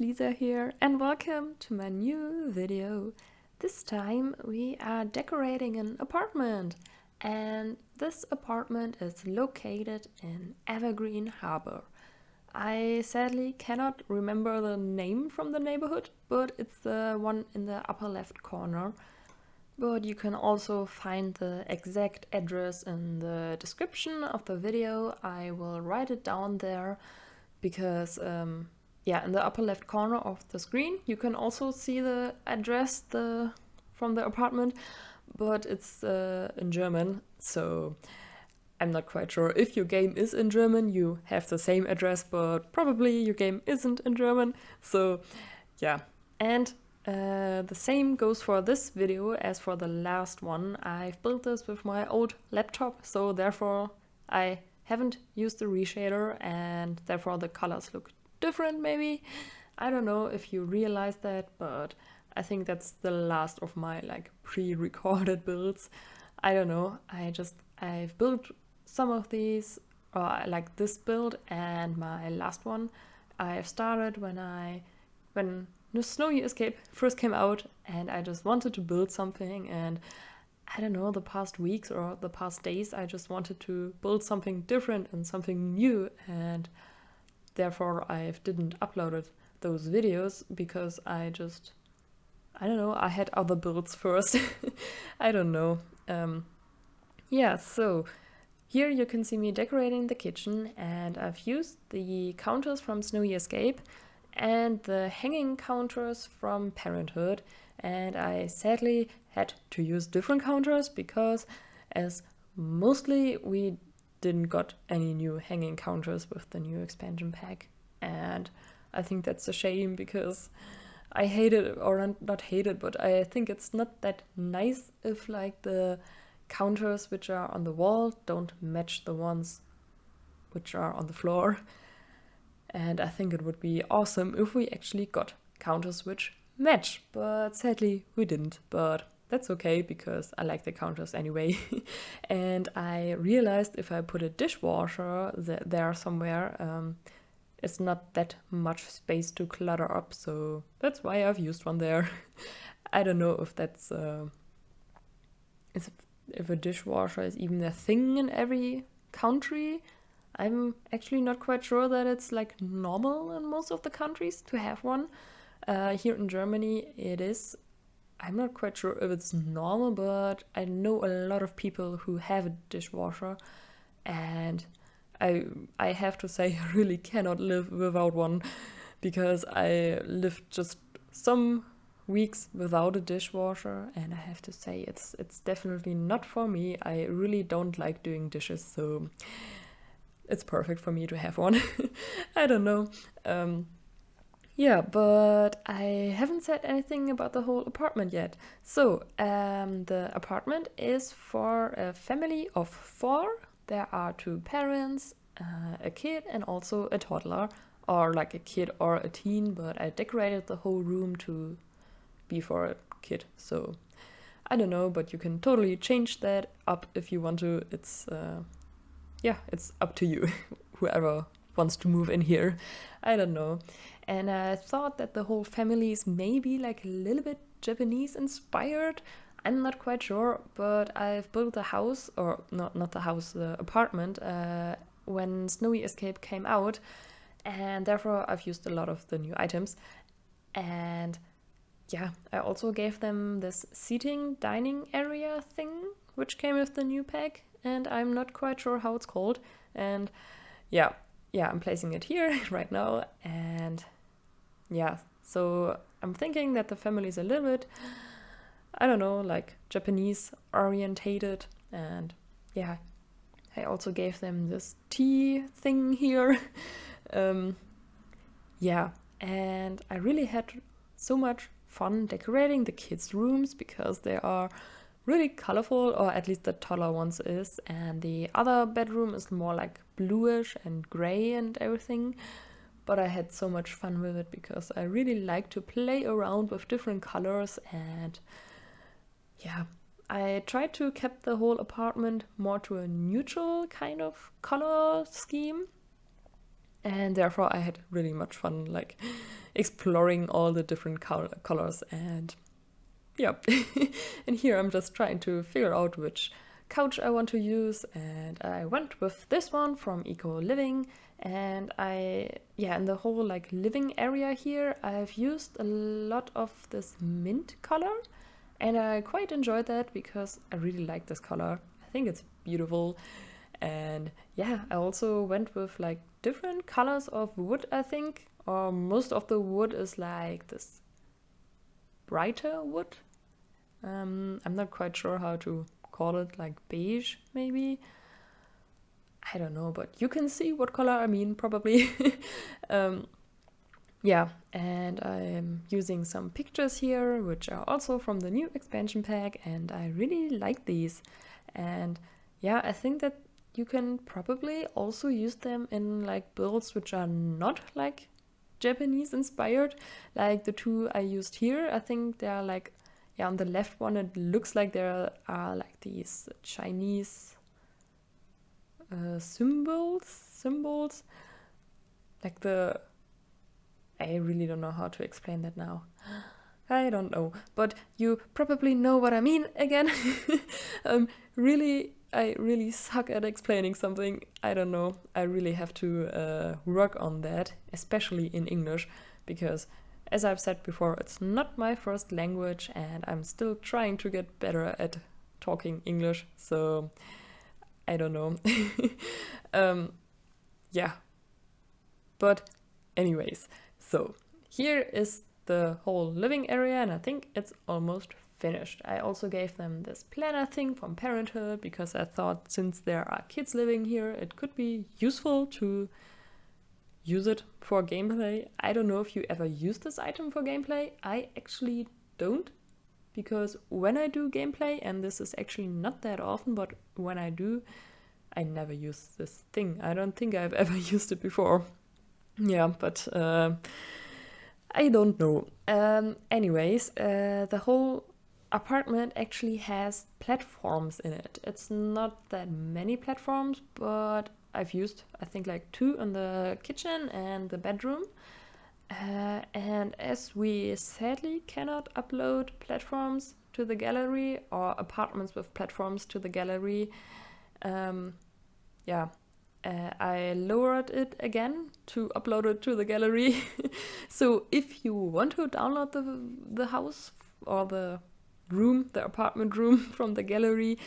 Lisa here and welcome to my new video. This time we are decorating an apartment and this apartment is located in Evergreen Harbor. I sadly cannot remember the name from the neighborhood, but it's the one in the upper left corner. But you can also find the exact address in the description of the video. I will write it down there because in the upper left corner of the screen you can also see the address from the apartment, but it's in German, so I'm not quite sure. If your game is in German, you have the same address, but probably your game isn't in German. So yeah, and the same goes for this video as for the last one. I've built this with my old laptop, so therefore I haven't used the reshader and therefore the colors look different maybe. I don't know if you realize that, but I think that's the last of my pre-recorded builds. I don't know, I've built some of these, like this build and my last one I've started when the Snowy Escape first came out, and I just wanted to build something, and I don't know, the past weeks or the past days I just wanted to build something different and something new, and therefore I didn't upload those videos because I don't know, I had other builds first. I don't know. So here you can see me decorating the kitchen, and I've used the counters from Snowy Escape and the hanging counters from Parenthood, and I sadly had to use different counters because as mostly we didn't got any new hanging counters with the new expansion pack, and I think that's a shame because I hate it, or not hate it, but I think it's not that nice if the counters which are on the wall don't match the ones which are on the floor. And I think it would be awesome if we actually got counters which match, but sadly we didn't. But that's okay because I like the counters anyway. And I realized if I put a dishwasher there somewhere, it's not that much space to clutter up, so that's why I've used one there. I don't know if that's if a dishwasher is even a thing in every country. I'm actually not quite sure that it's normal in most of the countries to have one. Here in Germany it is. I'm not quite sure if it's normal, but I know a lot of people who have a dishwasher, and I have to say I really cannot live without one because I lived just some weeks without a dishwasher, and I have to say it's definitely not for me. I really don't like doing dishes, so it's perfect for me to have one. I don't know. But I haven't said anything about the whole apartment yet. So, the apartment is for a family of 4. There are 2 parents, a kid, and also a toddler, or a kid or a teen, but I decorated the whole room to be for a kid. So, I don't know, but you can totally change that up if you want to. It's up to you, whoever wants to move in here. I don't know. And I thought that the whole family is maybe a little bit Japanese inspired. I'm not quite sure, but I've built the house, or not the house, the apartment, when Snowy Escape came out, and therefore I've used a lot of the new items. And I also gave them this seating dining area thing, which came with the new pack, and I'm not quite sure how it's called. And I'm placing it here right now, and so I'm thinking that the family is a little bit, I don't know, Japanese orientated, and I also gave them this tea thing here. And I really had so much fun decorating the kids' rooms because they are really colorful, or at least the taller ones is, and the other bedroom is more bluish and gray and everything. But I had so much fun with it because I really like to play around with different colors, and I tried to keep the whole apartment more to a neutral kind of color scheme. And therefore I had really much fun like exploring all the different colors. And yeah, and here I'm just trying to figure out which couch I want to use, and I went with this one from Eco Living. And in the whole like living area here, I've used a lot of this mint color, and I quite enjoyed that because I really like this color. I think it's beautiful. And yeah, I also went with like different colors of wood, I think, or most of the wood is like this brighter wood. I'm not quite sure how to call it, like beige maybe. I don't know, but you can see what color I mean probably. Yeah, and I'm using some pictures here, which are also from the new expansion pack, and I really like these. And yeah, I think that you can probably also use them in like builds which are not like Japanese inspired, like the two I used here. I think they are like, yeah, on the left one it looks like there are like these Chinese symbols, like the, I really don't know how to explain that now. I don't know, but you probably know what I mean again. I really suck at explaining something. I don't know. I really have to work on that, especially in English, because as I've said before, it's not my first language and I'm still trying to get better at talking English. So I don't know. Yeah. But anyways, so here is the whole living area, and I think it's almost finished. I also gave them this planner thing from Parenthood because I thought since there are kids living here, it could be useful to use it for gameplay. I don't know if you ever use this item for gameplay. I actually don't, because when I do gameplay, and this is actually not that often, but when I do, I never use this thing. I don't think I've ever used it before. Yeah, but I don't know. Anyways, the whole apartment actually has platforms in it. It's not that many platforms, but I've used, I think, like 2 in the kitchen and the bedroom. And as we sadly cannot upload platforms to the gallery or apartments with platforms to the gallery, I lowered it again to upload it to the gallery. So if you want to download the house or the room, the apartment room from the gallery,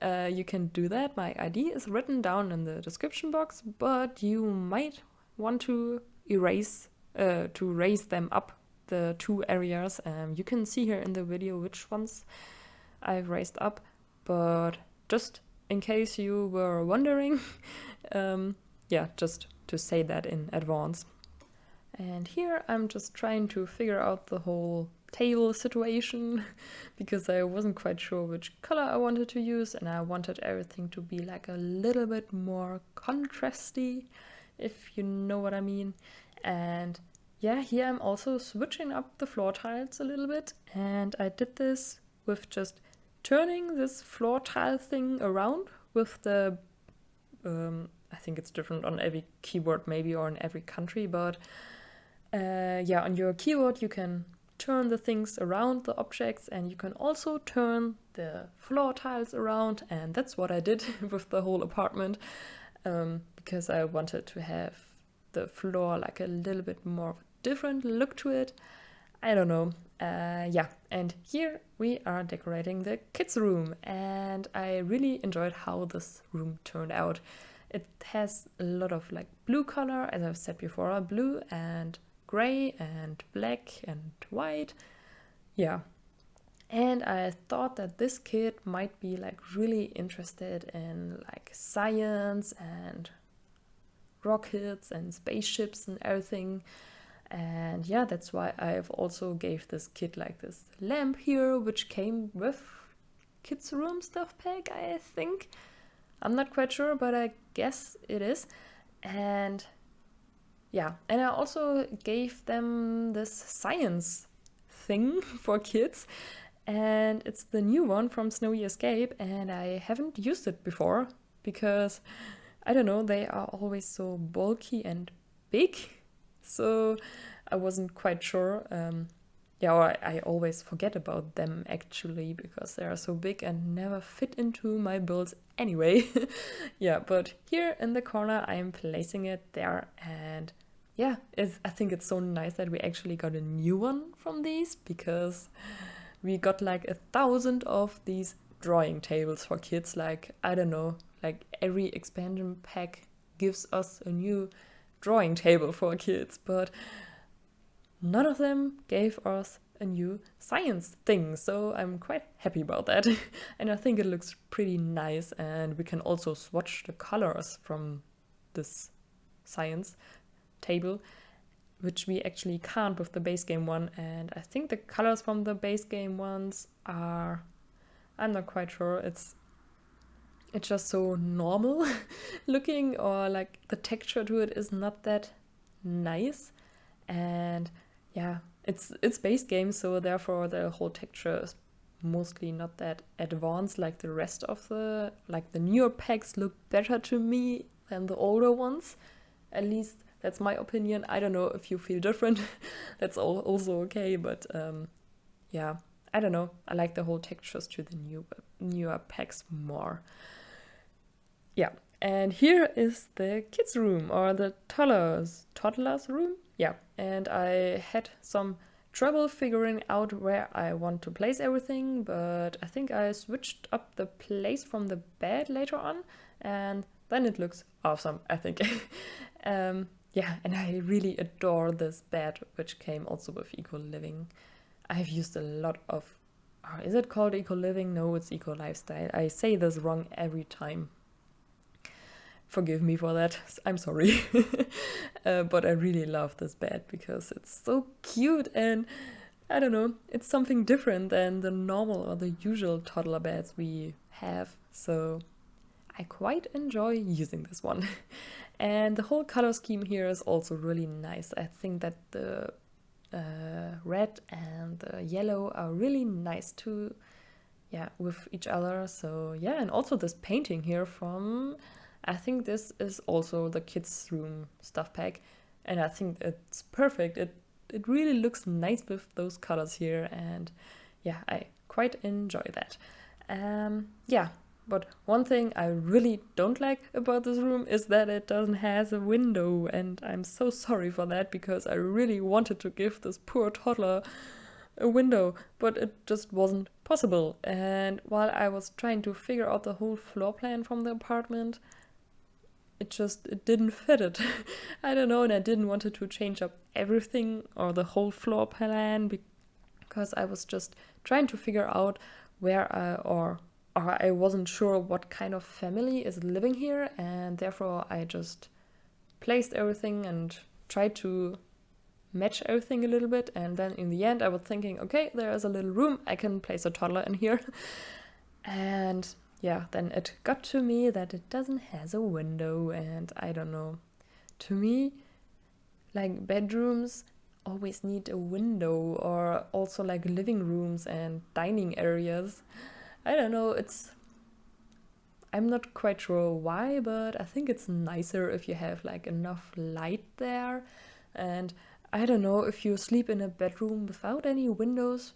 you can do that. My ID is written down in the description box, but you might want to raise them up, the 2 areas. You can see here in the video which ones I've raised up, but just in case you were wondering, just to say that in advance. And here I'm just trying to figure out the whole table situation because I wasn't quite sure which color I wanted to use, and I wanted everything to be like a little bit more contrasty, if you know what I mean. And yeah, here I'm also switching up the floor tiles a little bit, and I did this with just turning this floor tile thing around with the I think it's different on every keyboard maybe, or in every country, but on your keyboard you can turn the things around, the objects, and you can also turn the floor tiles around, and that's what I did with the whole apartment, because I wanted to have the floor like a little bit more of a different look to it. I don't know. And here we are decorating the kids' room, and I really enjoyed how this room turned out. It has a lot of like blue color, as I've said before, blue and gray and black and white. Yeah. And I thought that this kid might be like really interested in like science and rockets and spaceships and everything. And yeah, that's why I've also gave this kid like this lamp here, which came with kids' room stuff pack, I think. I'm not quite sure, but I guess it is. And yeah, and I also gave them this science thing for kids, and it's the new one from Snowy Escape, and I haven't used it before because, I don't know, they are always so bulky and big, so I wasn't quite sure. Yeah, or I always forget about them actually because they are so big and never fit into my builds anyway. Yeah, but here in the corner I am placing it there, and yeah, I think it's so nice that we actually got a new one from these, because we got like 1,000 of these drawing tables for kids. Like, I don't know, like every expansion pack gives us a new drawing table for kids, but none of them gave us a new science thing, so I'm quite happy about that. And I think it looks pretty nice, and we can also swatch the colors from this science table, which we actually can't with the base game one. And I think the colors from the base game ones are, I'm not quite sure, it's just so normal looking, or like the texture to it is not that nice. And yeah, it's base game, so therefore the whole texture is mostly not that advanced. Like the rest of the newer packs look better to me than the older ones. At least that's my opinion. I don't know if you feel different. That's also okay, but yeah, I don't know. I like the whole textures to the newer packs more. Yeah, and here is the kids' room, or the toddler's room. Yeah, and I had some trouble figuring out where I want to place everything, but I think I switched up the place from the bed later on, and then it looks awesome, I think. Yeah, and I really adore this bed, which came also with Eco Living. I've used a lot of, is it called Eco Living? No, it's Eco Lifestyle. I say this wrong every time. Forgive me for that, I'm sorry. But I really love this bed because it's so cute, and I don't know, it's something different than the normal or the usual toddler beds we have. So I quite enjoy using this one. And the whole color scheme here is also really nice. I think that the red and the yellow are really nice to, yeah, with each other. So yeah, and also this painting here from, I think this is also the kids' room stuff pack, and I think it's perfect. It really looks nice with those colors here, and yeah, I quite enjoy that. Yeah, but one thing I really don't like about this room is that it doesn't have a window, and I'm so sorry for that, because I really wanted to give this poor toddler a window, but it just wasn't possible. And while I was trying to figure out the whole floor plan from the apartment, it didn't fit it. I don't know, and I didn't want to change up everything or the whole floor plan, because I was just trying to figure out where or I wasn't sure what kind of family is living here, and therefore I just placed everything and tried to match everything a little bit. And then in the end I was thinking, okay, there is a little room, I can place a toddler in here. And yeah, then it got to me that it doesn't have a window, and I don't know. To me, like bedrooms always need a window, or also like living rooms and dining areas. I don't know, I'm not quite sure why, but I think it's nicer if you have like enough light there. And I don't know, if you sleep in a bedroom without any windows,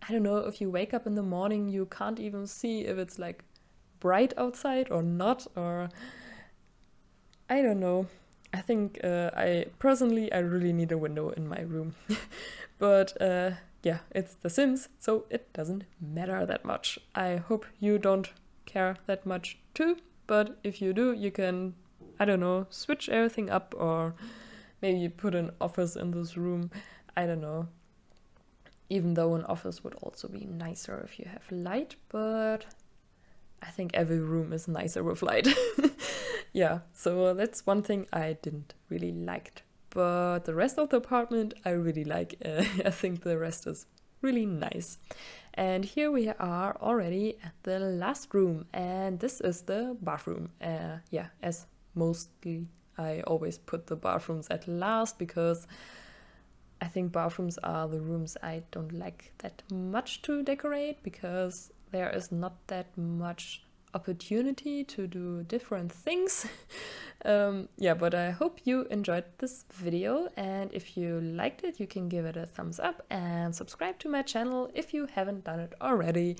I don't know, if you wake up in the morning, you can't even see if it's like bright outside or not, or I don't know. I think I really need a window in my room. But yeah, it's The Sims, so it doesn't matter that much. I hope you don't care that much too, but if you do, you can, I don't know, switch everything up, or maybe put an office in this room. I don't know. Even though an office would also be nicer if you have light, but I think every room is nicer with light. Yeah, so that's one thing I didn't really like. But the rest of the apartment I really like. I think the rest is really nice. And here we are already at the last room, and this is the bathroom. Yeah, as mostly I always put the bathrooms at last, because I think bathrooms are the rooms I don't like that much to decorate, because there is not that much opportunity to do different things. Yeah, but I hope you enjoyed this video, and if you liked it, you can give it a thumbs up and subscribe to my channel if you haven't done it already.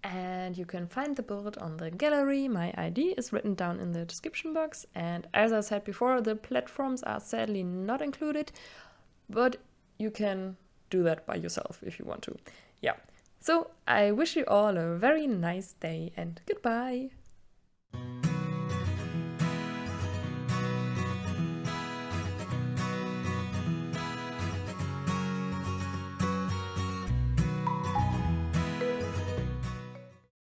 And you can find the build on the gallery. My ID is written down in the description box, and as I said before, the platforms are sadly not included, but you can do that by yourself if you want to. Yeah. So I wish you all a very nice day, and goodbye!